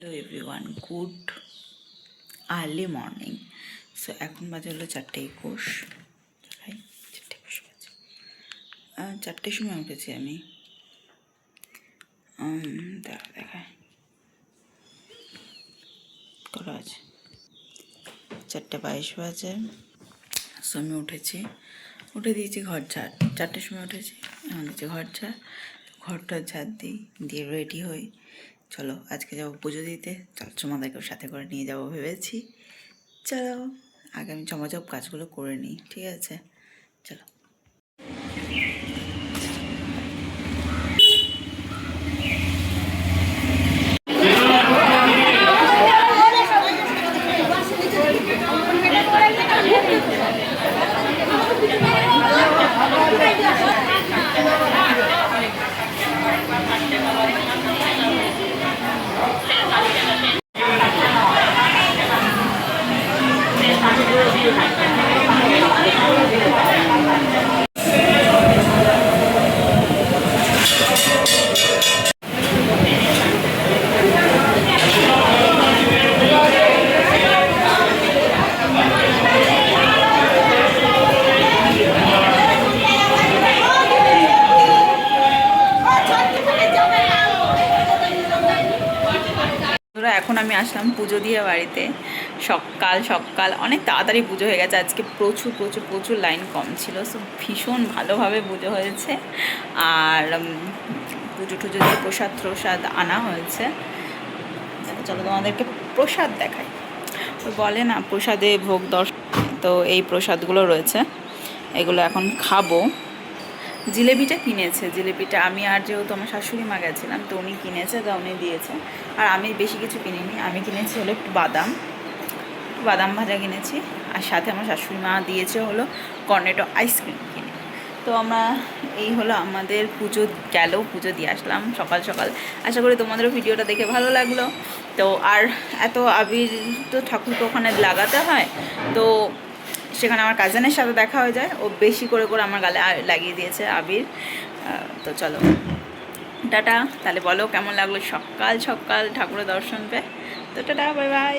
Hello everyone, good early morning. So এখন বাজে হলো 4:21। ভাই 4:21 বাজে, 4টের সময় উঠেছি আমি। দেখায় করা আছে 4:22 বাজে। সো আমি উঠে দিয়েছি ঘর ঝাড়। 4টের সময় উঠেছি, এখন দিয়েছি ঘর ঝাড়। ঘরটা ঝাড় দিয়ে রেডি হই। চলো আজকে যাবো পুজো দিতে। চল তোমাদেরকেও সাথে করে নিয়ে যাবো ভেবেছি। চলো আগে আমি চমাচপ কাজগুলো করে নিই, ঠিক আছে? চলো। এখন আমি আসলাম পুজো দিয়ে বাড়িতে। সকাল অনেক তাড়াতাড়ি পুজো হয়ে গেছে। আজকে প্রচুর লাইন কম ছিল। সো ভীষণ ভালোভাবে পুজো হয়েছে। আর পুজো টুজো দিয়ে প্রসাদ আনা হয়েছে। চলো তোমাদেরকে প্রসাদ দেখাই। ওই বলে না প্রসাদে ভোগ দর্শন, তো এই প্রসাদগুলো রয়েছে, এগুলো এখন খাবো। জিলেপিটা কিনেছে, জিলেপিটা আমি আর যেহেতু আমার শাশুড়ি মা গেছিলাম, তো উনি কিনেছে, তা উনি দিয়েছে। আর আমি বেশি কিছু কিনিনি, আমি কিনেছি হলো একটু বাদাম ভাজা কিনেছি। আর সাথে আমার শাশুড়ি মা দিয়েছে হলো কর্নেটো আইসক্রিম কিনে। তো আমরা এই হলো আমাদের পুজো গেল, পুজো দিয়ে আসলাম সকাল। আশা করি তোমাদেরও ভিডিওটা দেখে ভালো লাগলো। তো আর এত আবির তো ঠাকুরকে ওখানে লাগাতে হয়, তো সেখানে আমার কাজিনের সাথে দেখা হয়ে যায়। ও বেশি করে আমার গালে লাগিয়ে দিয়েছে আবির। তো চলো টাটা। তাহলে বলো কেমন লাগলো সকাল ঠাকুরের দর্শন পেয়ে। তো টাটা, বাই বাই।